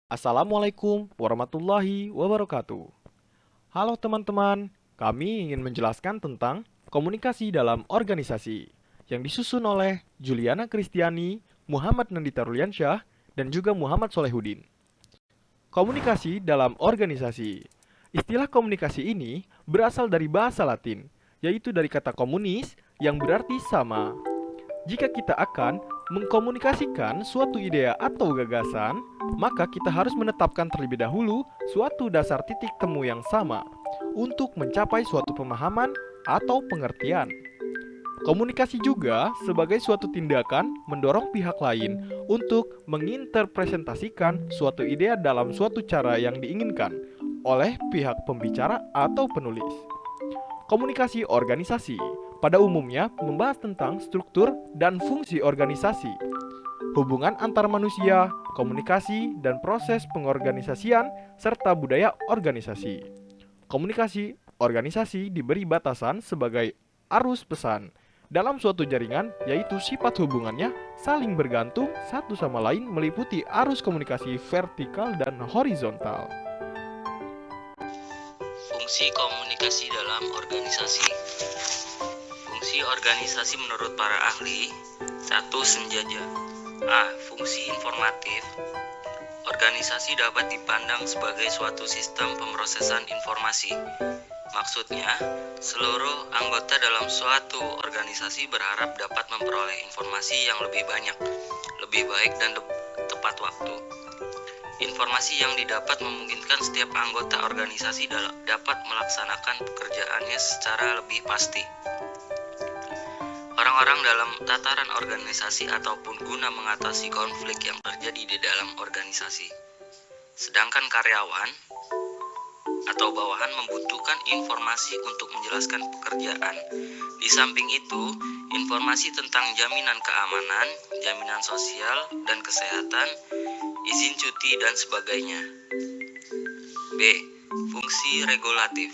Assalamualaikum warahmatullahi wabarakatuh. Halo teman-teman, kami ingin menjelaskan tentang komunikasi dalam organisasi yang disusun oleh Juliana Kristiani, Muhammad Nandita Ruliansyah, dan juga Muhammad Solehudin. Komunikasi dalam organisasi. Istilah komunikasi ini berasal dari bahasa Latin, yaitu dari kata komunis yang berarti sama. Jika kita akan mengkomunikasikan suatu ide atau gagasan, maka kita harus menetapkan terlebih dahulu suatu dasar titik temu yang sama untuk mencapai suatu pemahaman atau pengertian. Komunikasi juga sebagai suatu tindakan mendorong pihak lain untuk menginterpresentasikan suatu ide dalam suatu cara yang diinginkan oleh pihak pembicara atau penulis. Komunikasi organisasi pada umumnya membahas tentang struktur dan fungsi organisasi, hubungan antar manusia, komunikasi, dan proses pengorganisasian, serta budaya organisasi. Komunikasi organisasi diberi batasan sebagai arus pesan dalam suatu jaringan, yaitu sifat hubungannya saling bergantung satu sama lain meliputi arus komunikasi vertikal dan horizontal. Fungsi komunikasi dalam organisasi. Fungsi organisasi menurut para ahli. 1. Senjaja. A. Fungsi informatif. Organisasi dapat dipandang sebagai suatu sistem pemrosesan informasi. Maksudnya, seluruh anggota dalam suatu organisasi berharap dapat memperoleh informasi yang lebih banyak, lebih baik dan tepat waktu. Informasi yang didapat memungkinkan setiap anggota organisasi dapat melaksanakan pekerjaannya secara lebih pasti. Orang-orang dalam tataran organisasi ataupun guna mengatasi konflik yang terjadi di dalam organisasi. Sedangkan karyawan atau bawahan membutuhkan informasi untuk menjelaskan pekerjaan. Di samping itu, informasi tentang jaminan keamanan, jaminan sosial dan kesehatan, izin cuti dan sebagainya. B. Fungsi regulatif.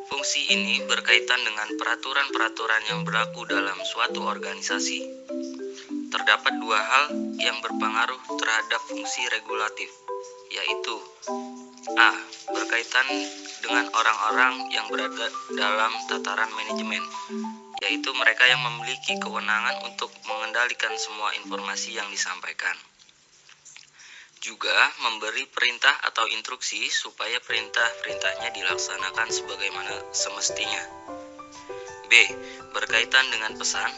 Fungsi ini berkaitan dengan peraturan-peraturan yang berlaku dalam suatu organisasi. Terdapat dua hal yang berpengaruh terhadap fungsi regulatif, yaitu A. Berkaitan dengan orang-orang yang berada dalam tataran manajemen, yaitu mereka yang memiliki kewenangan untuk mengendalikan semua informasi yang disampaikan. Juga memberi perintah atau instruksi supaya perintah-perintahnya dilaksanakan sebagaimana semestinya. B. Berkaitan dengan pesan.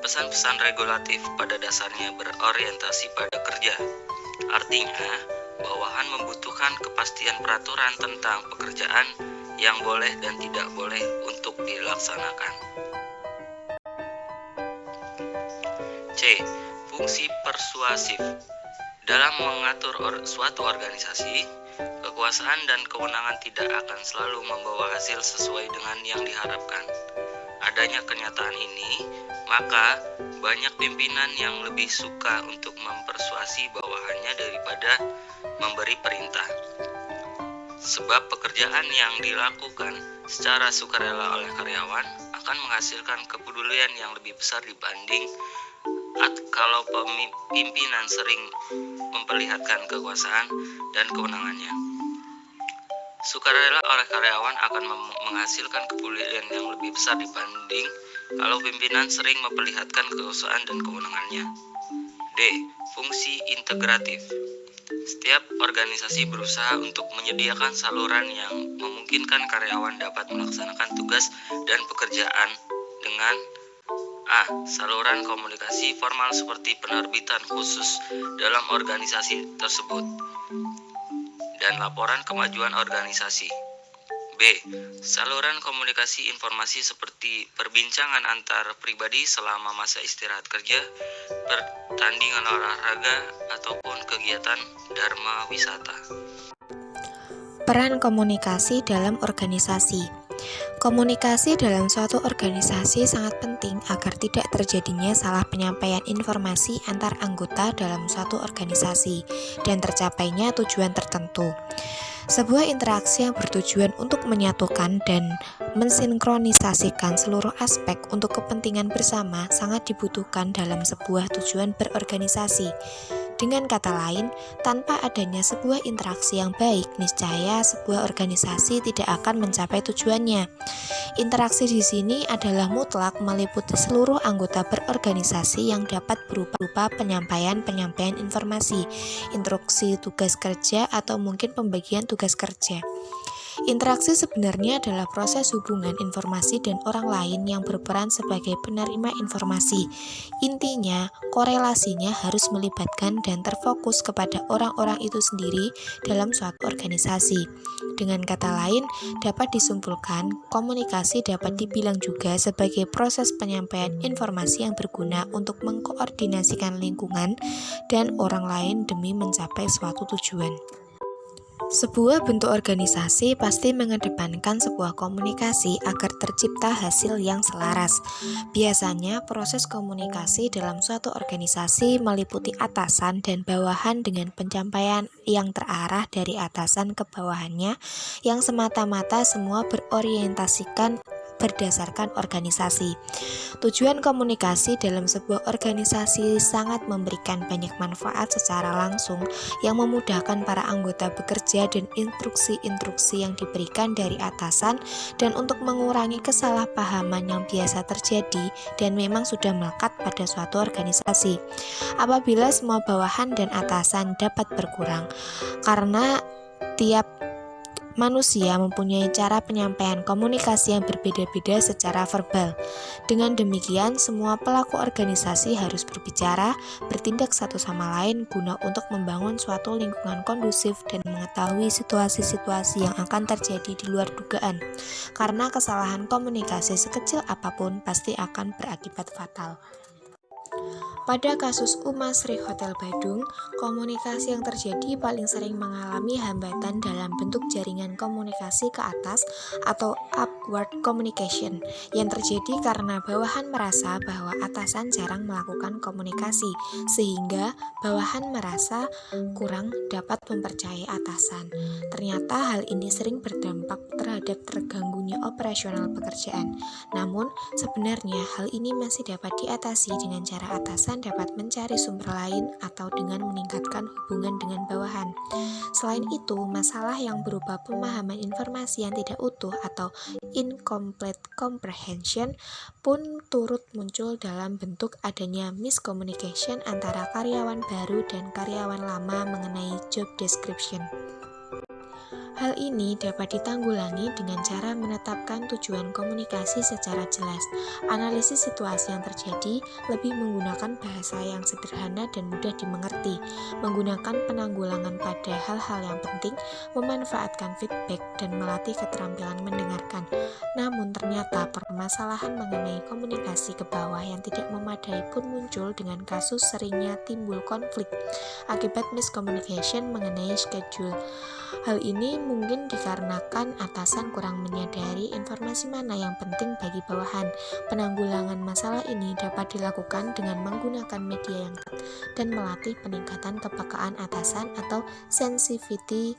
Pesan-pesan regulatif pada dasarnya berorientasi pada kerja. Artinya, bawahan membutuhkan kepastian peraturan tentang pekerjaan yang boleh dan tidak boleh untuk dilaksanakan. C. Fungsi persuasif. Dalam mengatur suatu organisasi, kekuasaan dan kewenangan tidak akan selalu membawa hasil sesuai dengan yang diharapkan. Adanya kenyataan ini, maka banyak pimpinan yang lebih suka untuk mempersuasi bawahannya daripada memberi perintah. Sebab pekerjaan yang dilakukan secara sukarela oleh karyawan akan menghasilkan kepedulian yang lebih besar dibanding kalau pimpinan sering memperlihatkan kekuasaan dan kewenangannya. Sukarela oleh karyawan akan menghasilkan kepedulian yang lebih besar dibanding kalau pimpinan sering memperlihatkan kekuasaan dan kewenangannya. D. Fungsi integratif. Setiap organisasi berusaha untuk menyediakan saluran yang memungkinkan karyawan dapat melaksanakan tugas dan pekerjaan dengan A. Saluran komunikasi formal seperti penerbitan khusus dalam organisasi tersebut dan laporan kemajuan organisasi. B. Saluran komunikasi informasi seperti perbincangan antar pribadi selama masa istirahat kerja, pertandingan olahraga, ataupun kegiatan dharma wisata. Peran komunikasi dalam organisasi. Komunikasi dalam suatu organisasi sangat penting agar tidak terjadinya salah penyampaian informasi antar anggota dalam suatu organisasi dan tercapainya tujuan tertentu. Sebuah interaksi yang bertujuan untuk menyatukan dan mensinkronisasikan seluruh aspek untuk kepentingan bersama sangat dibutuhkan dalam sebuah tujuan berorganisasi. Dengan kata lain, tanpa adanya sebuah interaksi yang baik, niscaya sebuah organisasi tidak akan mencapai tujuannya. Interaksi di sini adalah mutlak meliputi seluruh anggota berorganisasi yang dapat berupa penyampaian informasi, instruksi tugas kerja, atau mungkin pembagian tugas kerja. Interaksi sebenarnya adalah proses hubungan informasi dan orang lain yang berperan sebagai penerima informasi. Intinya, korelasinya harus melibatkan dan terfokus kepada orang-orang itu sendiri dalam suatu organisasi. Dengan kata lain, dapat disimpulkan, komunikasi dapat dibilang juga sebagai proses penyampaian informasi yang berguna untuk mengkoordinasikan lingkungan dan orang lain demi mencapai suatu tujuan. Sebuah bentuk organisasi pasti mengedepankan sebuah komunikasi agar tercipta hasil yang selaras. Biasanya proses komunikasi dalam suatu organisasi meliputi atasan dan bawahan dengan penyampaian yang terarah dari atasan ke bawahannya yang semata-mata semua berorientasikan berdasarkan organisasi. Tujuan komunikasi dalam sebuah organisasi sangat memberikan banyak manfaat secara langsung yang memudahkan para anggota bekerja dan instruksi-instruksi yang diberikan dari atasan dan untuk mengurangi kesalahpahaman yang biasa terjadi dan memang sudah melekat pada suatu organisasi. Apabila semua bawahan dan atasan dapat berkurang karena tiap manusia mempunyai cara penyampaian komunikasi yang berbeda-beda secara verbal. Dengan demikian, semua pelaku organisasi harus berbicara, bertindak satu sama lain guna untuk membangun suatu lingkungan kondusif dan mengetahui situasi-situasi yang akan terjadi di luar dugaan. Karena kesalahan komunikasi sekecil apapun pasti akan berakibat fatal. Pada kasus Umasri Hotel Badung, komunikasi yang terjadi paling sering mengalami hambatan dalam bentuk jaringan komunikasi ke atas atau upward communication yang terjadi karena bawahan merasa bahwa atasan jarang melakukan komunikasi sehingga bawahan merasa kurang dapat mempercayai atasan. Ternyata hal ini sering berdampak terhadap terganggunya operasional pekerjaan. Namun, sebenarnya hal ini masih dapat diatasi dengan cara atasan dapat mencari sumber lain atau dengan meningkatkan hubungan dengan bawahan. Selain itu, masalah yang berupa pemahaman informasi yang tidak utuh atau incomplete comprehension pun turut muncul dalam bentuk adanya miscommunication antara karyawan baru dan karyawan lama mengenai job description. Hal ini dapat ditanggulangi dengan cara menetapkan tujuan komunikasi secara jelas. Analisis situasi yang terjadi lebih menggunakan bahasa yang sederhana dan mudah dimengerti, menggunakan penanggulangan pada hal-hal yang penting, memanfaatkan feedback, dan melatih keterampilan mendengarkan. Namun ternyata permasalahan mengenai komunikasi ke bawah yang tidak memadai pun muncul dengan kasus seringnya timbul konflik akibat miscommunication mengenai schedule. Hal ini mungkin dikarenakan atasan kurang menyadari informasi mana yang penting bagi bawahan. Penanggulangan masalah ini dapat dilakukan dengan menggunakan media yang tepat dan melatih peningkatan kepekaan atasan atau sensitivity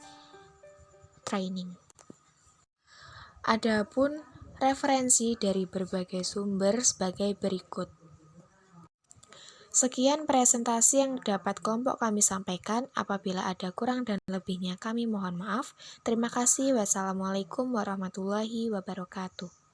training. Adapun referensi dari berbagai sumber sebagai berikut. Sekian presentasi yang dapat kelompok kami sampaikan. Apabila ada kurang dan lebihnya kami mohon maaf. Terima kasih. Wassalamualaikum warahmatullahi wabarakatuh.